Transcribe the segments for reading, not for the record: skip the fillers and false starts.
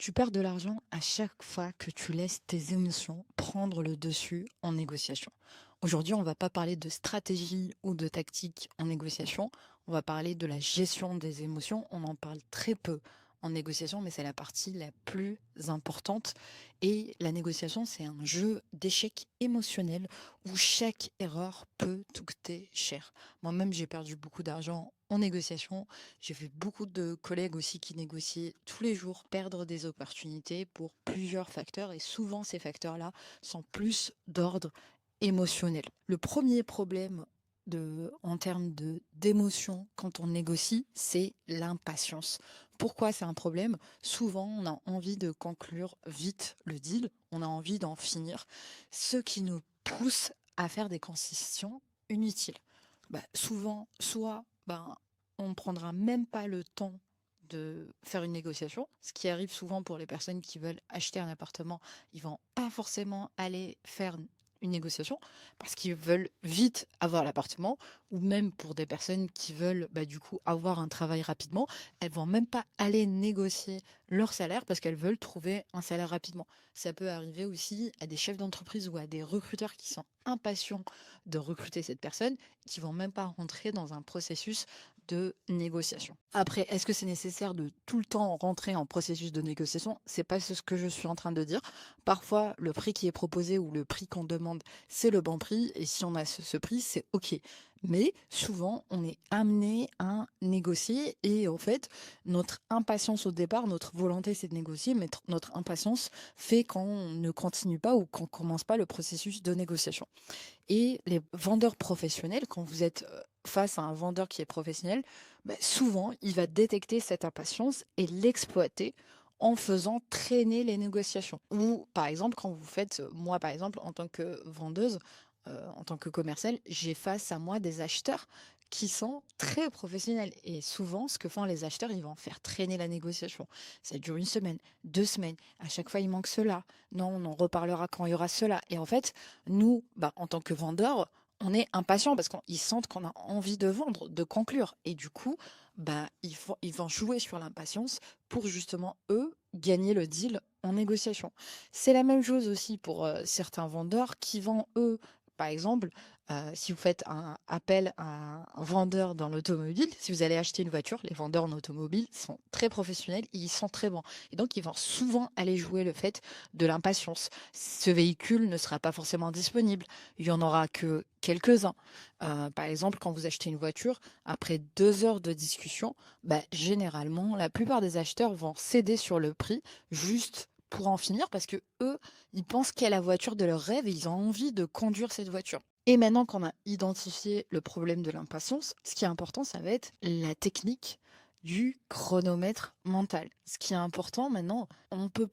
Tu perds de l'argent à chaque fois que tu laisses tes émotions prendre le dessus en négociation. Aujourd'hui, on ne va pas parler de stratégie ou de tactique en négociation, on va parler de la gestion des émotions. On en parle très peu en négociation, mais c'est la partie la plus importante. Et la négociation, c'est un jeu d'échecs émotionnel où chaque erreur peut te coûter cher. Moi-même, j'ai perdu beaucoup d'argent en négociation. J'ai vu beaucoup de collègues aussi qui négocient tous les jours, perdre des opportunités pour plusieurs facteurs et souvent ces facteurs-là sont plus d'ordre émotionnel. Le premier problème en termes d'émotion quand on négocie, c'est l'impatience. Pourquoi c'est un problème? Souvent, on a envie de conclure vite le deal, on a envie d'en finir, ce qui nous pousse à faire des concessions inutiles. Souvent, soit on ne prendra même pas le temps de faire une négociation, ce qui arrive souvent pour les personnes qui veulent acheter un appartement. Ils vont pas forcément aller faire une négociation parce qu'ils veulent vite avoir l'appartement, ou même pour des personnes qui veulent du coup avoir un travail rapidement, elles vont même pas aller négocier leur salaire parce qu'elles veulent trouver un salaire rapidement. Ça peut arriver aussi à des chefs d'entreprise ou à des recruteurs qui sont impatients de recruter cette personne, qui vont même pas rentrer dans un processus de négociation. Après, est-ce que c'est nécessaire de tout le temps rentrer en processus de négociation? C'est pas ce que je suis en train de dire. Parfois, le prix qui est proposé ou le prix qu'on demande, c'est le bon prix, et si on a ce prix, c'est OK. Mais souvent, on est amené à négocier, et en fait, notre impatience au départ, notre volonté, c'est de négocier, mais notre impatience fait qu'on ne continue pas ou qu'on commence pas le processus de négociation. Et les vendeurs professionnels, quand vous êtes face à un vendeur qui est professionnel, souvent, il va détecter cette impatience et l'exploiter en faisant traîner les négociations. Ou par exemple, quand vous faites, moi par exemple, en tant que vendeuse, en tant que commerciale, j'ai face à moi des acheteurs qui sont très professionnels. Et souvent, ce que font les acheteurs, ils vont faire traîner la négociation. Ça dure une semaine, 2 semaines. À chaque fois, il manque cela. Non, on en reparlera quand il y aura cela. Et en fait, nous, en tant que vendeurs, on est impatient parce qu'ils sentent qu'on a envie de vendre, de conclure. Et du coup, ils vont jouer sur l'impatience pour justement, eux, gagner le deal en négociation. C'est la même chose aussi pour certains vendeurs qui vont, eux, par exemple, si vous faites un appel à un vendeur dans l'automobile, si vous allez acheter une voiture, les vendeurs en automobile sont très professionnels, ils sont très bons. Et donc, ils vont souvent aller jouer le fait de l'impatience. Ce véhicule ne sera pas forcément disponible. Il y en aura que quelques-uns. Par exemple, quand vous achetez une voiture, après 2 heures de discussion, généralement, la plupart des acheteurs vont céder sur le prix juste pour en finir parce que eux, ils pensent qu'il y a la voiture de leur rêve et ils ont envie de conduire cette voiture. Et maintenant qu'on a identifié le problème de l'impatience, ce qui est important, ça va être la technique du chronomètre mental. Ce qui est important maintenant, on ne peut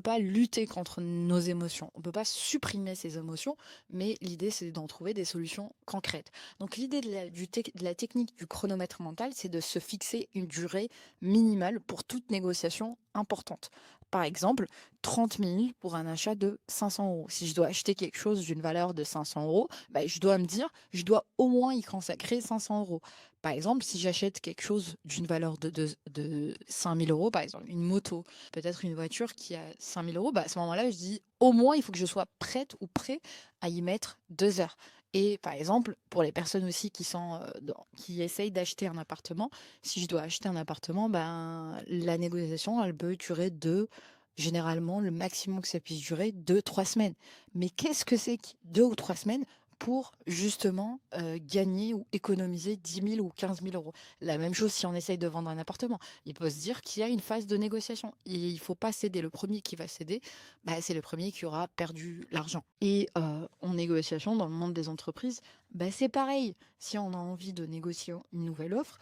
pas lutter contre nos émotions. On ne peut pas supprimer ces émotions, mais l'idée, c'est d'en trouver des solutions concrètes. Donc l'idée de la technique du chronomètre mental, c'est de se fixer une durée minimale pour toute négociation importante. Par exemple, 30 minutes pour un achat de 500 euros. Si je dois acheter quelque chose d'une valeur de 500 euros, je dois me dire, je dois au moins y consacrer 500 euros. Par exemple, si j'achète quelque chose d'une valeur de 5000 euros, par exemple, une moto, peut-être une voiture qui a 5000 euros, à ce moment-là, je dis au moins, il faut que je sois prête ou prêt à y mettre 2 heures. Et par exemple, pour les personnes aussi qui essayent d'acheter un appartement, si je dois acheter un appartement, la négociation, elle peut durer généralement, le maximum que ça puisse durer, 2, 3 semaines. Mais qu'est-ce que c'est que 2 ou 3 semaines pour justement gagner ou économiser 10 000 ou 15 000 euros? La même chose si on essaye de vendre un appartement. Il peut se dire qu'il y a une phase de négociation. Et il ne faut pas céder. Le premier qui va céder, c'est le premier qui aura perdu l'argent. Et en négociation, dans le monde des entreprises, c'est pareil. Si on a envie de négocier une nouvelle offre,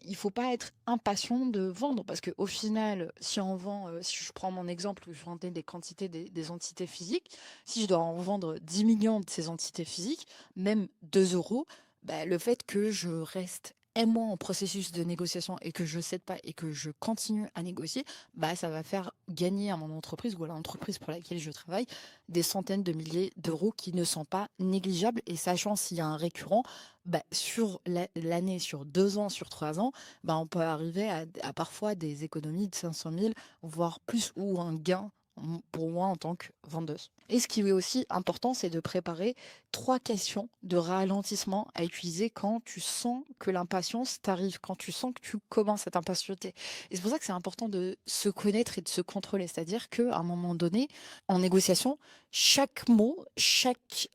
il faut pas être impatient de vendre parce qu'au final, si on vend, si je prends mon exemple où je vendais des quantités des entités physiques, si je dois en vendre 10 millions de ces entités physiques, même 2 euros, le fait que je reste et moi en processus de négociation et que je cède pas et que je continue à négocier, bah ça va faire gagner à mon entreprise ou à l'entreprise pour laquelle je travaille des centaines de milliers d'euros qui ne sont pas négligeables. Et sachant s'il y a un récurrent, bah, sur l'année, sur 2 ans, sur 3 ans, bah, on peut arriver à parfois des économies de 500 000, voire plus, ou un gain pour moi en tant que vendeuse. Et ce qui est aussi important, c'est de préparer 3 questions de ralentissement à utiliser quand tu sens que l'impatience t'arrive, quand tu sens que tu commences à t'impatienter. Et c'est pour ça que c'est important de se connaître et de se contrôler. C'est-à-dire qu'à un moment donné, en négociation, chaque mot, chaque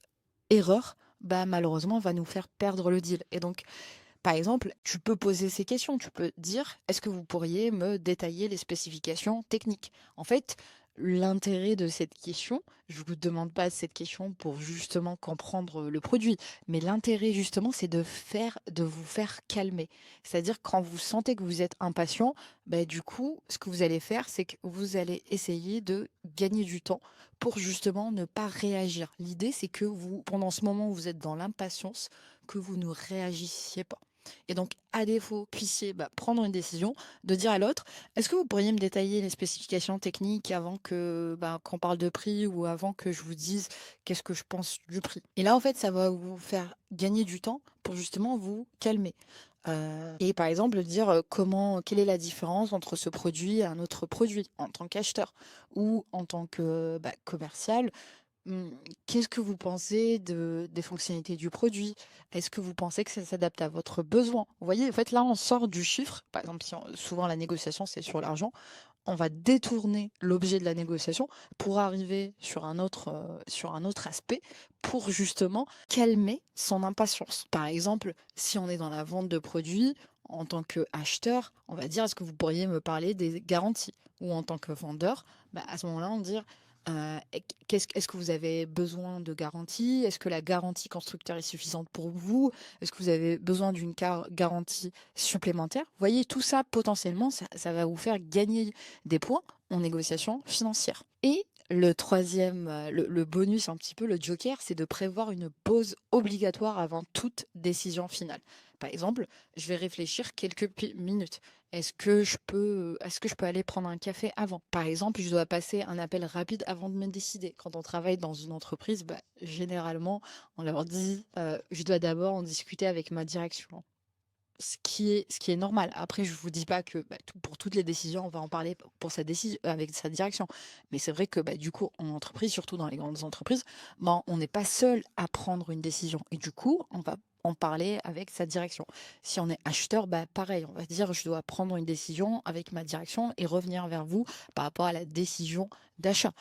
erreur, bah, malheureusement, va nous faire perdre le deal. Et donc, par exemple, tu peux poser ces questions. Tu peux dire, est-ce que vous pourriez me détailler les spécifications techniques? En fait, l'intérêt de cette question, je vous demande pas cette question pour justement comprendre le produit, mais l'intérêt justement, c'est de vous faire calmer. C'est-à-dire quand vous sentez que vous êtes impatient, bah, du coup, ce que vous allez faire, c'est que vous allez essayer de gagner du temps pour justement ne pas réagir. L'idée, c'est que vous, pendant ce moment où vous êtes dans l'impatience, que vous ne réagissiez pas. Et donc, à défaut, puissiez prendre une décision, de dire à l'autre, est-ce que vous pourriez me détailler les spécifications techniques avant que qu'on parle de prix ou avant que je vous dise qu'est-ce que je pense du prix? Et là, en fait, ça va vous faire gagner du temps pour justement vous calmer. Et par exemple, dire quelle est la différence entre ce produit et un autre produit en tant qu'acheteur ou en tant que commercial. Mmh, qu'est-ce que vous pensez des fonctionnalités du produit? Est-ce que vous pensez que ça s'adapte à votre besoin? Vous voyez, en fait, là, on sort du chiffre. Par exemple, si souvent la négociation, c'est sur l'argent. On va détourner l'objet de la négociation pour arriver sur un autre aspect pour justement calmer son impatience. Par exemple, si on est dans la vente de produits, en tant qu'acheteur, on va dire, est-ce que vous pourriez me parler des garanties? Ou en tant que vendeur, à ce moment-là, on dit, est-ce que vous avez besoin de garantie? Est-ce que la garantie constructeur est suffisante pour vous? Est-ce que vous avez besoin d'une garantie supplémentaire? Vous voyez, tout ça, potentiellement, ça va vous faire gagner des points en négociation financière. Et le troisième, le bonus, un petit peu, le joker, c'est de prévoir une pause obligatoire avant toute décision finale. Par exemple, je vais réfléchir quelques minutes. Est-ce que je peux aller prendre un café avant? Par exemple, je dois passer un appel rapide avant de me décider. Quand on travaille dans une entreprise, généralement, on leur dit, je dois d'abord en discuter avec ma direction. Ce qui est normal. Après, je vous dis pas que pour toutes les décisions, on va en parler pour sa décision avec sa direction. Mais c'est vrai que du coup, en entreprise, surtout dans les grandes entreprises, on n'est pas seul à prendre une décision. Et du coup, on va en parler avec sa direction. Si on est acheteur, pareil, on va dire je dois prendre une décision avec ma direction et revenir vers vous par rapport à la décision d'achat.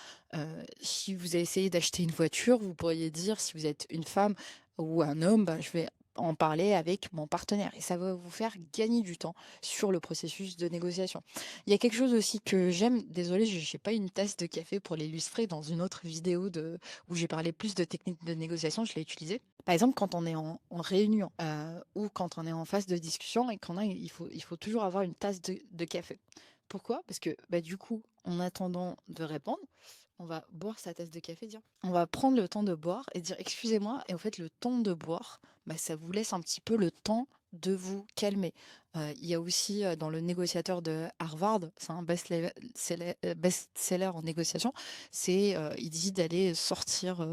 Si vous avez essayé d'acheter une voiture, vous pourriez dire, si vous êtes une femme ou un homme, je vais en parler avec mon partenaire et ça va vous faire gagner du temps sur le processus de négociation. Il y a quelque chose aussi que j'aime, désolé, j'ai pas une tasse de café pour l'illustrer dans une autre vidéo où j'ai parlé plus de techniques de négociation, je l'ai utilisé. Par exemple, quand on est en réunion ou quand on est en phase de discussion et il faut toujours avoir une tasse de café. Pourquoi? Parce que du coup, en attendant de répondre, on va boire sa tasse de café, dire. On va prendre le temps de boire et dire excusez-moi. Et en fait, le temps de boire, ça vous laisse un petit peu le temps de vous calmer. Il y a aussi dans le négociateur de Harvard, c'est un best-seller en négociation, il dit d'aller sortir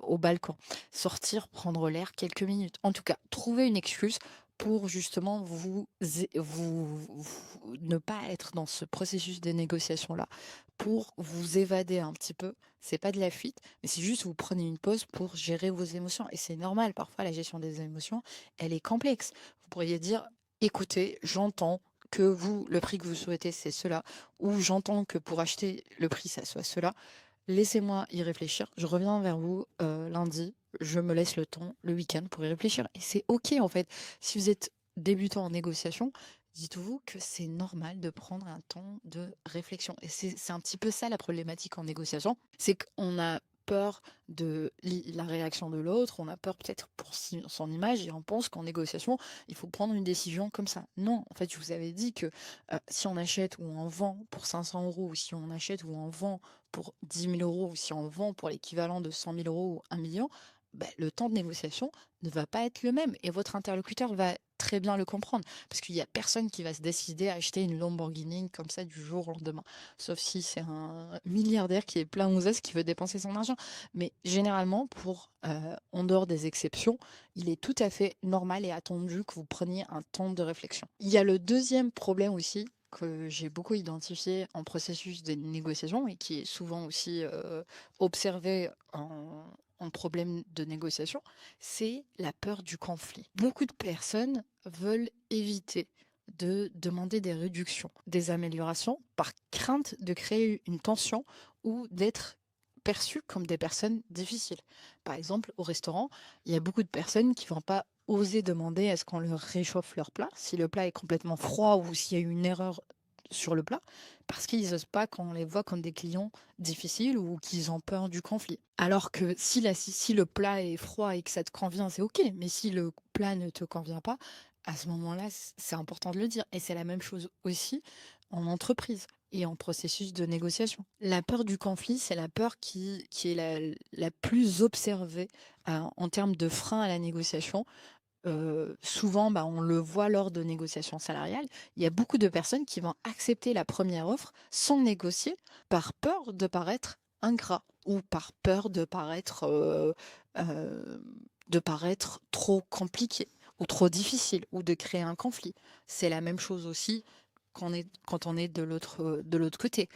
au balcon, sortir, prendre l'air quelques minutes. En tout cas, trouver une excuse pour justement ne pas être dans ce processus de négociation-là, pour vous évader un petit peu. C'est pas de la fuite, mais c'est juste vous prenez une pause pour gérer vos émotions. Et c'est normal, parfois la gestion des émotions, elle est complexe. Vous pourriez dire, écoutez, j'entends que vous, le prix que vous souhaitez, c'est cela, ou j'entends que pour acheter le prix, ça soit cela. Laissez-moi y réfléchir. Je reviens vers vous lundi. Je me laisse le temps, le week-end, pour y réfléchir. Et c'est OK, en fait. Si vous êtes débutant en négociation, dites-vous que c'est normal de prendre un temps de réflexion. Et c'est un petit peu ça la problématique en négociation. C'est qu'on a peur de la réaction de l'autre, on a peur peut-être pour son image et on pense qu'en négociation, il faut prendre une décision comme ça. Non, en fait, je vous avais dit que si on achète ou on vend pour 500 euros, ou si on achète ou on vend pour 10 000 euros, ou si on vend pour l'équivalent de 100 000 euros ou 1 million, le temps de négociation ne va pas être le même et votre interlocuteur va très bien le comprendre parce qu'il y a personne qui va se décider à acheter une Lamborghini comme ça du jour au lendemain. Sauf si c'est un milliardaire qui est plein aux os qui veut dépenser son argent. Mais généralement, en dehors des exceptions, il est tout à fait normal et attendu que vous preniez un temps de réflexion. Il y a le deuxième problème aussi que j'ai beaucoup identifié en processus de négociation et qui est souvent aussi observé en problème de négociation, c'est la peur du conflit. Beaucoup de personnes veulent éviter de demander des réductions, des améliorations, par crainte de créer une tension ou d'être perçues comme des personnes difficiles. Par exemple, au restaurant, il y a beaucoup de personnes qui vont pas oser demander est-ce qu'on leur réchauffe leur plat, si le plat est complètement froid ou s'il y a eu une erreur sur le plat, parce qu'ils n'osent pas qu'on les voit comme des clients difficiles ou qu'ils ont peur du conflit. Alors que si le plat est froid et que ça te convient, c'est ok, mais si le plat ne te convient pas, à ce moment-là, c'est important de le dire. Et c'est la même chose aussi en entreprise et en processus de négociation. La peur du conflit, c'est la peur qui est la plus observée en termes de frein à la négociation. Souvent, on le voit lors de négociations salariales, il y a beaucoup de personnes qui vont accepter la première offre sans négocier par peur de paraître ingrat ou par peur de paraître trop compliqué ou trop difficile ou de créer un conflit. C'est la même chose aussi quand on est de l'autre côté.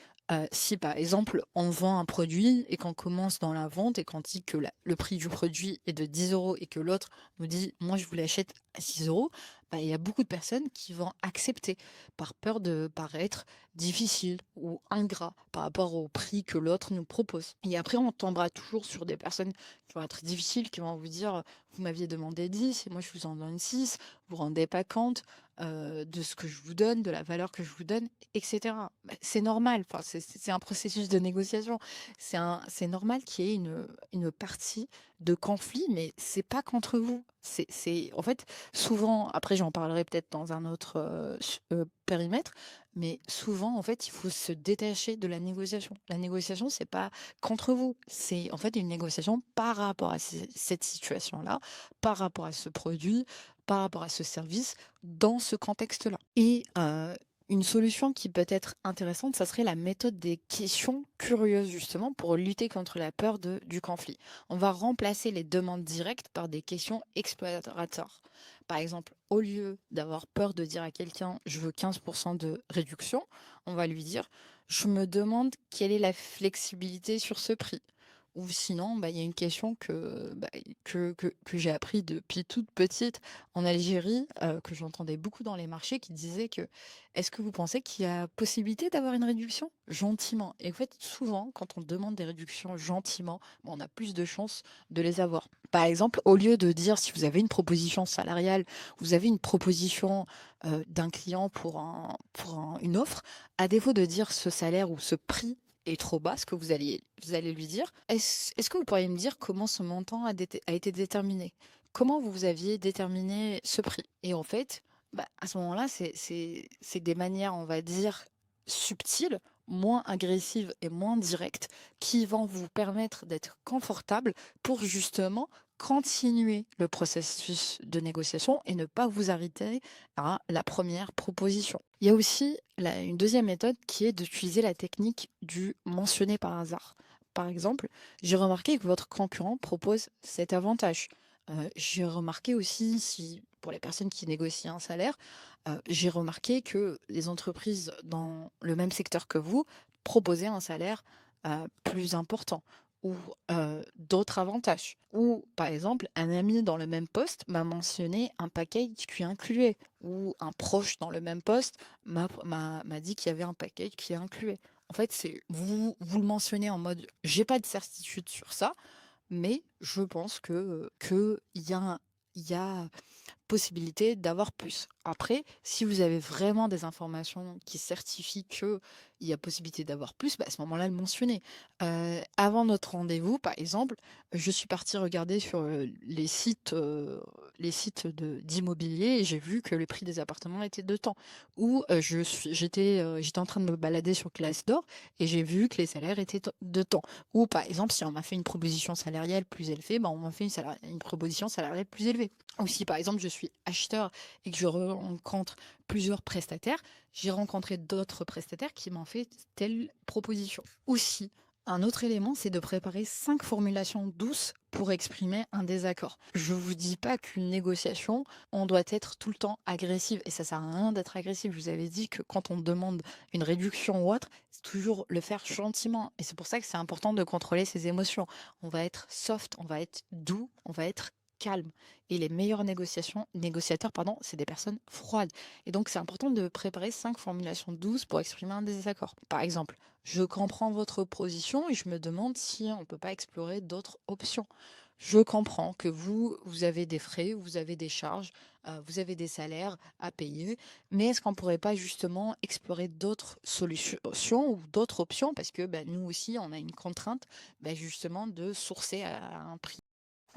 Si par exemple on vend un produit et qu'on commence dans la vente et qu'on dit que le prix du produit est de 10 euros et que l'autre nous dit moi je vous l'achète à 6 euros, il y a beaucoup de personnes qui vont accepter par peur de paraître difficile ou ingrat par rapport au prix que l'autre nous propose. Et après on tombera toujours sur des personnes qui vont être difficiles, qui vont vous dire vous m'aviez demandé 10 et moi je vous en donne 6, vous vous rendez pas compte de ce que je vous donne, de la valeur que je vous donne, etc. C'est normal, enfin, c'est un processus de négociation. C'est normal qu'il y ait une partie de conflit, mais c'est pas contre vous. En fait, souvent, après j'en parlerai peut-être dans un autre périmètre, mais souvent, en fait, il faut se détacher de la négociation. La négociation, c'est pas contre vous. C'est en fait une négociation par rapport à cette situation-là, par rapport à ce produit, par rapport à ce service, dans ce contexte-là. Et une solution qui peut être intéressante, ça serait la méthode des questions curieuses, justement, pour lutter contre la peur du conflit. On va remplacer les demandes directes par des questions exploratoires. Par exemple, au lieu d'avoir peur de dire à quelqu'un je veux 15% de réduction, on va lui dire je me demande quelle est la flexibilité sur ce prix. Ou sinon, il y a une question que j'ai appris depuis toute petite en Algérie, que j'entendais beaucoup dans les marchés, qui disait que est-ce que vous pensez qu'il y a possibilité d'avoir une réduction gentiment? Et en fait, souvent, quand on demande des réductions gentiment, on a plus de chances de les avoir. Par exemple, au lieu de dire si vous avez une proposition salariale, vous avez une proposition d'un client une offre, à défaut de dire ce salaire ou ce prix est trop bas, ce que vous allez lui dire, est-ce que vous pourriez me dire comment ce montant a été déterminé? Comment vous aviez déterminé ce prix? Et en fait, à ce moment-là, c'est des manières, on va dire, subtiles, moins agressives et moins directes, qui vont vous permettre d'être confortable pour justement continuer le processus de négociation et ne pas vous arrêter à la première proposition. Il y a aussi une deuxième méthode qui est d'utiliser la technique du mentionner par hasard. Par exemple, j'ai remarqué que votre concurrent propose cet avantage. J'ai remarqué aussi, si pour les personnes qui négocient un salaire, j'ai remarqué que les entreprises dans le même secteur que vous proposaient un salaire plus important ou d'autres avantages. Ou par exemple, un ami dans le même poste m'a mentionné un package qui incluait, ou un proche dans le même poste m'a dit qu'il y avait un package qui incluait. En fait, c'est vous le mentionnez en mode j'ai pas de certitude sur ça, mais je pense que il y a possibilité d'avoir plus. Après, si vous avez vraiment des informations qui certifient qu'il y a possibilité d'avoir plus, bah, à ce moment-là, le mentionner. Avant notre rendez-vous, par exemple, je suis partie regarder sur les sites d'immobilier et j'ai vu que le prix des appartements était de temps. Ou j'étais en train de me balader sur Glassdoor et j'ai vu que les salaires étaient de temps. Ou par exemple, si on m'a fait une proposition salariale plus élevée, bah, on m'a fait une proposition salariale plus élevée. Ou si par exemple je suis acheteur et que je rencontre plusieurs prestataires, j'ai rencontré d'autres prestataires qui m'ont fait telle proposition. Aussi, un autre élément, c'est de préparer 5 formulations douces pour exprimer un désaccord. Je vous dis pas qu'une négociation, on doit être tout le temps agressive et ça sert à rien d'être agressif. Je vous avais dit que quand on demande une réduction ou autre, c'est toujours le faire gentiment et c'est pour ça que c'est important de contrôler ses émotions. On va être soft, on va être doux, on va être calme. Et les meilleurs négociateurs, pardon, c'est des personnes froides. Et donc, c'est important de préparer 5 formulations douces pour exprimer un désaccord. Par exemple, je comprends votre position et je me demande si on ne peut pas explorer d'autres options. Je comprends que vous avez des frais, vous avez des charges, vous avez des salaires à payer, mais est-ce qu'on ne pourrait pas justement explorer d'autres solutions ou d'autres options parce que bah, nous aussi, on a une contrainte bah, justement de sourcer à un prix.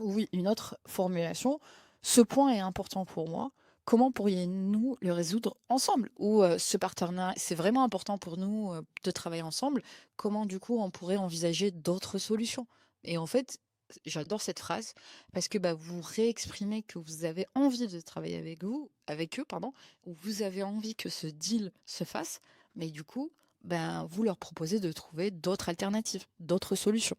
Oui, une autre formulation. Ce point est important pour moi. Comment pourrions-nous le résoudre ensemble? Ou ce partenariat, c'est vraiment important pour nous de travailler ensemble. Comment du coup on pourrait envisager d'autres solutions? Et en fait, j'adore cette phrase parce que bah, vous réexprimez que vous avez envie de travailler avec eux, pardon, ou vous avez envie que ce deal se fasse, mais du coup, ben, vous leur proposez de trouver d'autres alternatives, d'autres solutions.